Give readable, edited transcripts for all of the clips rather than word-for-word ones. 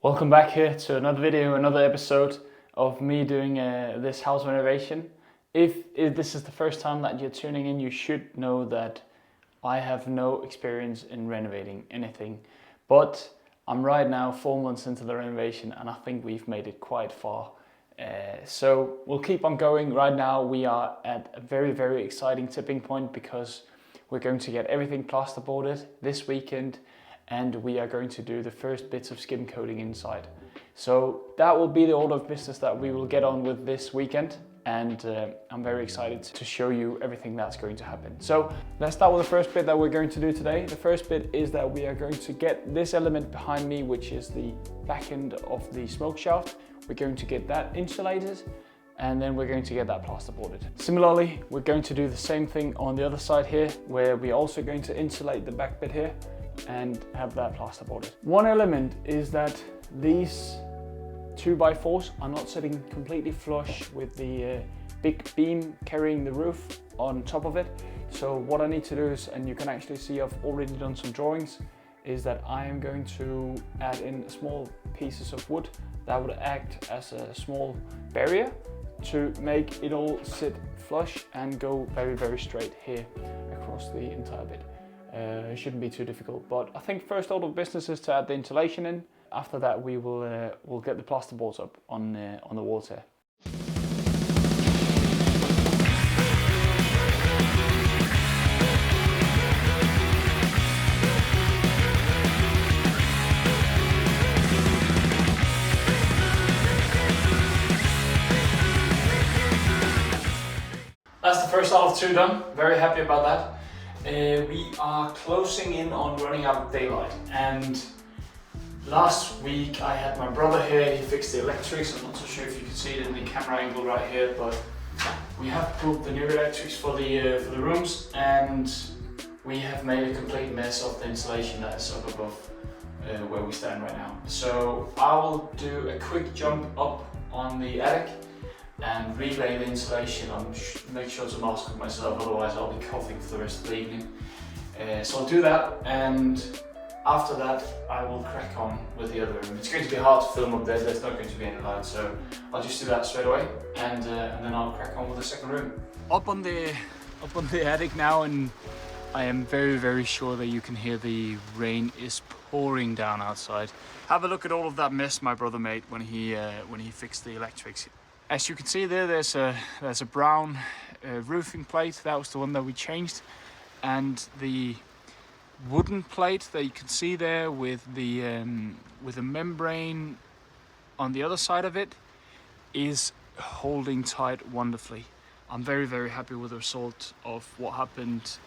Welcome back here to another video, another episode of me doing this house renovation. If this is the first time that you're tuning in, you should know that I have no experience in renovating anything, but I'm right now 4 months into the renovation and I think we've made it quite far. So we'll keep on going. Right now we are at a very exciting tipping point because we're going to get everything plasterboarded this weekend, and we are going to do the first bits of skim coating inside. So that will be the order of business that we will get on with this weekend, and I'm very excited to show you everything that's going to happen. So let's start with the first bit that we're going to do today. The first bit is that we are going to get this element behind me, which is the back end of the smoke shaft. We're going to get that insulated, and then we're going to get that plasterboarded. Similarly, we're going to do the same thing on the other side here, where we're also going to insulate the back bit here and have that plasterboarded. One element is that these 2x4s are not sitting completely flush with the big beam carrying the roof on top of it. So what I need to do is, and you can actually see I've already done some drawings, is that I am going to add in small pieces of wood that would act as a small barrier to make it all sit flush and go very straight here across the entire bit. It shouldn't be too difficult, but I think first order of business is to add the insulation in. After that, we'll get the plasterboards up on the walls here. That's the first out of two done. Very happy about that. We are closing in on running out of daylight, and last week I had my brother here. He fixed the electrics. I'm not so sure if you can see it in the camera angle right here, but we have put the new electrics for the rooms, and we have made a complete mess of the insulation that is up above where we stand right now. So I will do a quick jump up on the attic and relay the insulation. I'll make sure to mask up myself, otherwise I'll be coughing for the rest of the evening. So I'll do that, and after that I will crack on with the other room. It's going to be hard to film up there, there's not going to be any light, so I'll just do that straight away, and then I'll crack on with the second room. Up on the attic now, and I am very sure that you can hear the rain is pouring down outside. Have a look at all of that mess my brother made when he fixed the electrics. As you can see there's a brown roofing plate. That was the one that we changed, and the wooden plate that you can see there with the membrane on the other side of it is holding tight wonderfully. I'm very happy with the result of what happened.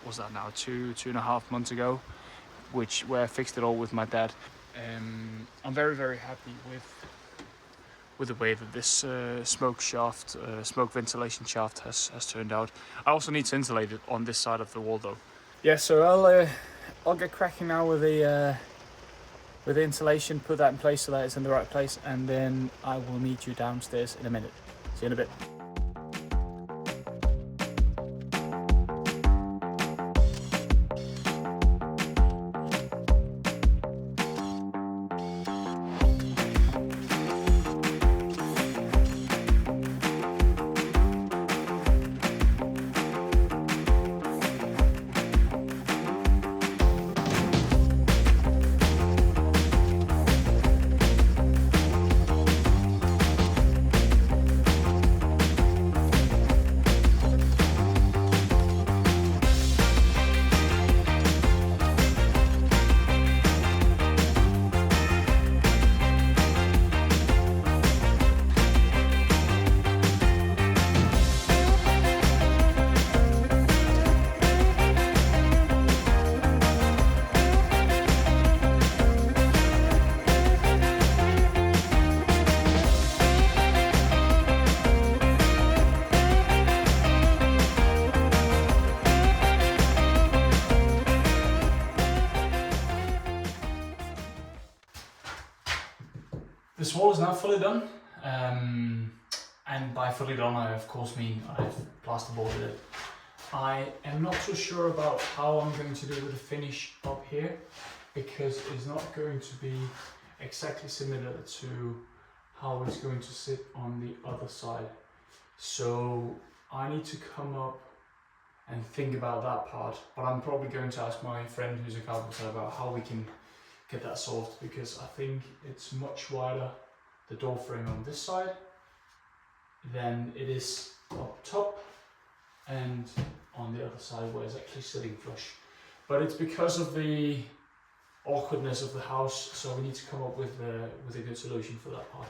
Was that now two and a half months ago, where I fixed it all with my dad. I'm very happy with the way that this smoke ventilation shaft has turned out. I also need to insulate it on this side of the wall though. Yeah, so I'll get cracking now with the insulation, put that in place so that it's in the right place, and then I will meet you downstairs in a minute. See you in a bit. This wall is now fully done, and by fully done I of course mean I've plasterboarded it. I am not so sure about how I'm going to do with the finish up here, because it's not going to be exactly similar to how it's going to sit on the other side. So I need to come up and think about that part, but I'm probably going to ask my friend who's a carpenter about how we can get that solved, because I think it's much wider, the door frame on this side, than it is up top and on the other side where it's actually sitting flush. But it's because of the awkwardness of the house, so we need to come up with a good solution for that part.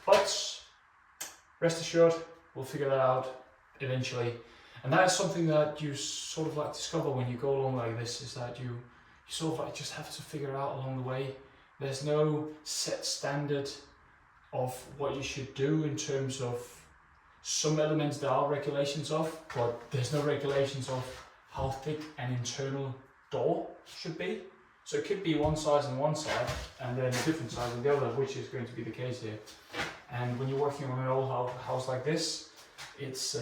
But rest assured, we'll figure that out eventually. And that is something that you sort of like discover when you go along like this, is that you sort of like just have to figure out along the way. There's no set standard of what you should do in terms of some elements there are regulations of, but there's no regulations of how thick an internal door should be. So it could be one size on one side and then a different size on the other, which is going to be the case here. And when you're working on an old house like this, it's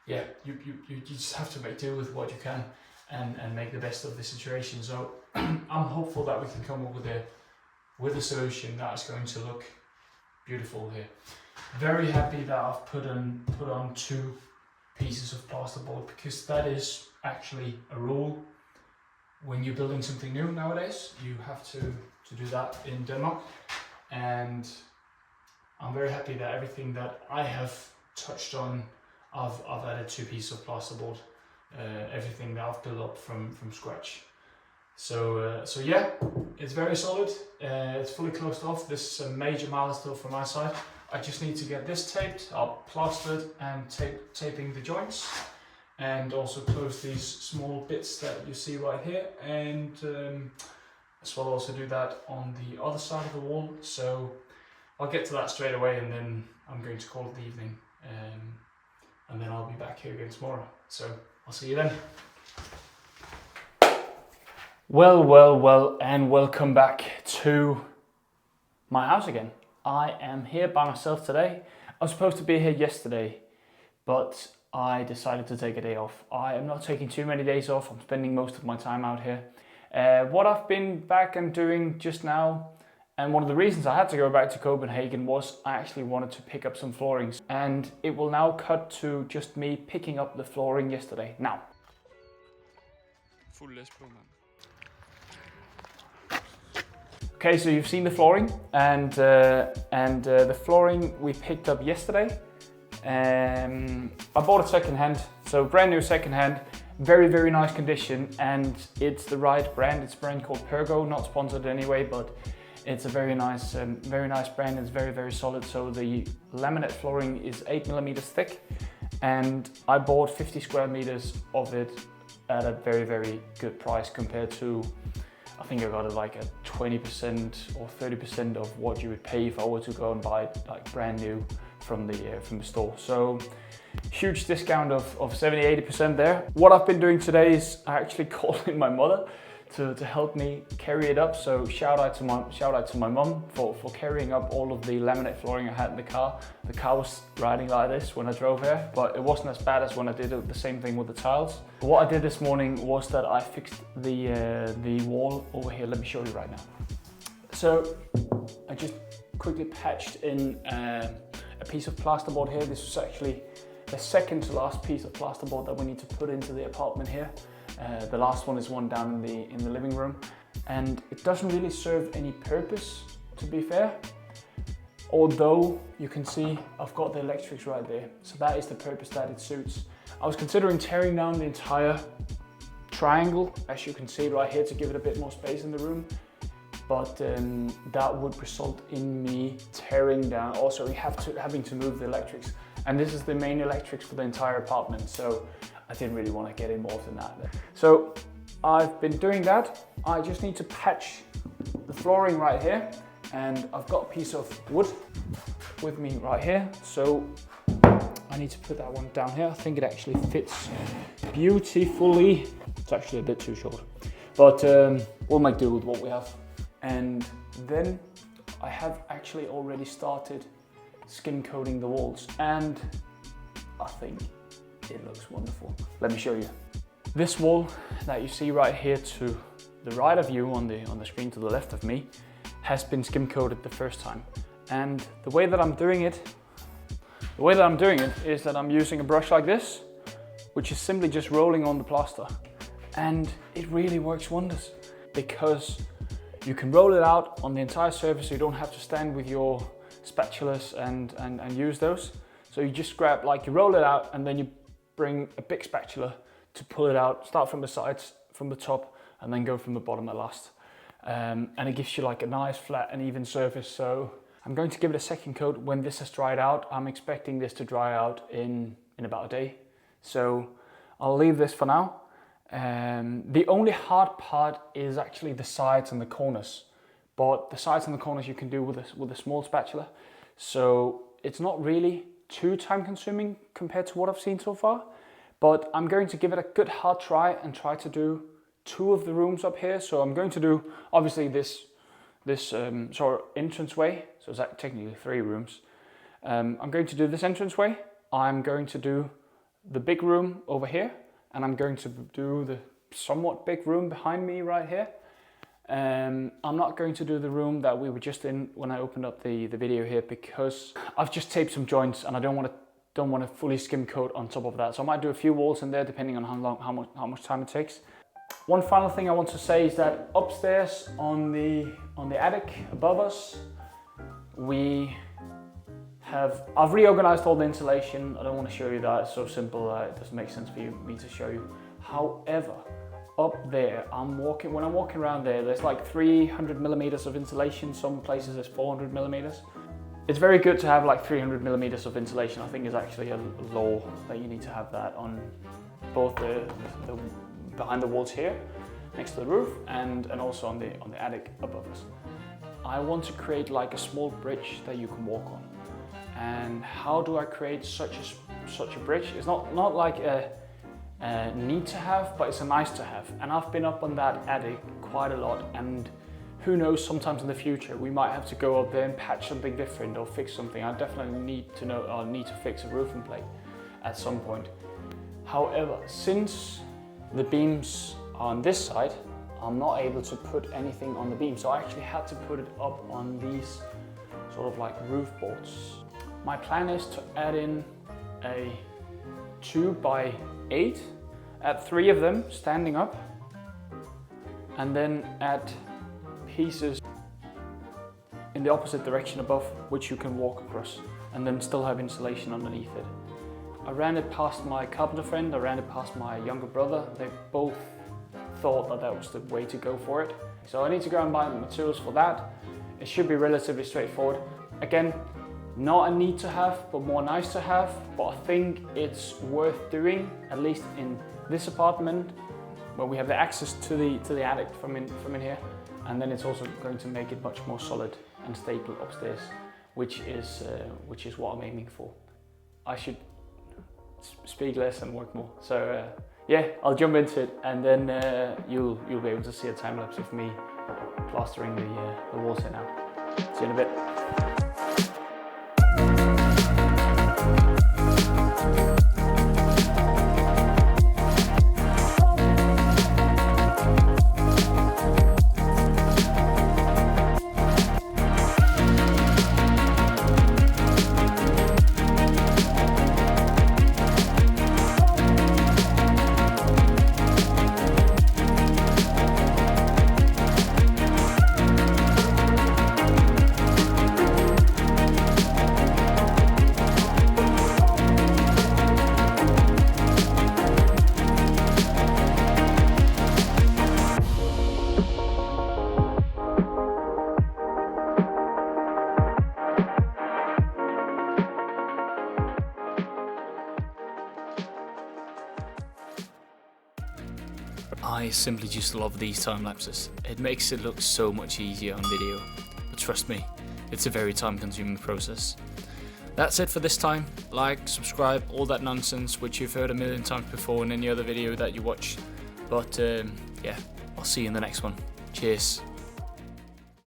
yeah, you just have to make do with what you can and make the best of the situation. So I'm hopeful that we can come up with a solution that is going to look beautiful here. Very happy that I've put on 2 pieces of plasterboard, because that is actually a rule when you're building something new nowadays. You have to do that in Denmark, and I'm very happy that everything that I have touched on, I've added 2 pieces of plasterboard. Everything that I've built up from scratch. So yeah, it's very solid. It's fully closed off. This is a major milestone from my side. I just need to get this taped up, plastered, and taping the joints, and also close these small bits that you see right here, and as well also do that on the other side of the wall. So I'll get to that straight away, and then I'm going to call it the evening, and then I'll be back here again tomorrow. So I'll see you then. Well, and welcome back to my house again. I am here by myself today. I was supposed to be here yesterday, but I decided to take a day off. I am not taking too many days off. I'm spending most of my time out here. What I've been back and doing just now, and one of the reasons I had to go back to Copenhagen, was I actually wanted to pick up some flooring. And it will now cut to just me picking up the flooring yesterday. Now. Full læs på, man. Okay, so you've seen the flooring, and the flooring we picked up yesterday. I bought it second-hand, so brand new second-hand, very nice condition, and it's the right brand. It's a brand called Pergo, not sponsored anyway, but it's a very nice brand. It's very solid. So the laminate flooring is 8mm thick, and I bought 50 square meters of it at a very good price compared to, I think I got it like at 20% or 30% of what you would pay if I were to go and buy it like brand new from the store. So huge discount of 70-80% there. What I've been doing today is I actually called in my mother to help me carry it up. So shout out to my mom for carrying up all of the laminate flooring I had in the car. The car was riding like this when I drove here, but it wasn't as bad as when I did the same thing with the tiles. What I did this morning was that I fixed the wall over here. Let me show you right now. So I just quickly patched in a piece of plasterboard here. This was actually the second to last piece of plasterboard that we need to put into the apartment here. The last one is one down in the living room, and it doesn't really serve any purpose, to be fair. Although you can see I've got the electrics right there, so that is the purpose that it suits. I was considering tearing down the entire triangle, as you can see right here, to give it a bit more space in the room, but that would result in me tearing down, also having to move the electrics. And this is the main electrics for the entire apartment, so I didn't really want to get involved in that. So I've been doing that. I just need to patch the flooring right here, and I've got a piece of wood with me right here. So I need to put that one down here. I think it actually fits beautifully. It's actually a bit too short, but we'll make do with what we have. And then I have actually already started skim coating the walls, and I think it looks wonderful. Let me show you. This wall that you see right here to the right of you on the screen to the left of me has been skim coated the first time. And the way that I'm doing it is that I'm using a brush like this, which is simply just rolling on the plaster. And it really works wonders because you can roll it out on the entire surface, so you don't have to stand with your spatulas and use those. So you just grab, like, you roll it out and then you bring a big spatula to pull it out, start from the sides, from the top, and then go from the bottom at last. And it gives you like a nice flat and even surface. So I'm going to give it a second coat when this has dried out. I'm expecting this to dry out in about a day. So I'll leave this for now. The only hard part is actually the sides and the corners. But the sides and the corners you can do with a small spatula. So it's not really too time consuming compared to what I've seen so far. But I'm going to give it a good hard try and try to do 2 of the rooms up here. So I'm going to do obviously this sort of entranceway. So it's technically 3 rooms. I'm going to do this entranceway. I'm going to do the big room over here, and I'm going to do the somewhat big room behind me right here. I'm not going to do the room that we were just in when I opened up the video here because I've just taped some joints and I don't want to fully skim coat on top of that. So I might do a few walls in there depending on how much time it takes. One final thing I want to say is that upstairs on the attic above us, I've reorganized all the insulation. I don't want to show you that, it's so simple it doesn't make sense for me to show you. However, up there, when I'm walking around there's like 300 millimeters of insulation. Some places there's 400 millimeters. It's very good to have like 300 millimeters of insulation. I think is actually a law that you need to have that on both the behind the walls here, next to the roof, and also on the attic above us. I want to create like a small bridge that you can walk on. And how do I create such a bridge? It's not like a need to have, but it's a nice to have. And I've been up on that attic quite a lot, and who knows, sometimes in the future we might have to go up there and patch something different or fix something. I definitely need to fix a roofing plate at some point. However, since the beams are on this side, I'm not able to put anything on the beam, so I actually had to put it up on these sort of like roof boards. My plan is to add in a 2x8, add 3 of them standing up, and then add pieces in the opposite direction above, which you can walk across, and then still have insulation underneath it. I ran it past my carpenter friend, I ran it past my younger brother. They both thought that was the way to go for it. So I need to go and buy the materials for that. It should be relatively straightforward. Again, not a need to have, but more nice to have. But I think it's worth doing, at least in this apartment, where we have the access to the attic from in here. And then it's also going to make it much more solid and stable upstairs, which is what I'm aiming for. I should speak less and work more. So yeah, I'll jump into it, and then you'll be able to see a time lapse of me plastering the walls here now. See you in a bit. I simply just love these time lapses. It makes it look so much easier on video, but trust me, it's a very time consuming process. That's it for this time. Like, subscribe, all that nonsense which you've heard a million times before in any other video that you watch. But yeah, I'll see you in the next one. Cheers.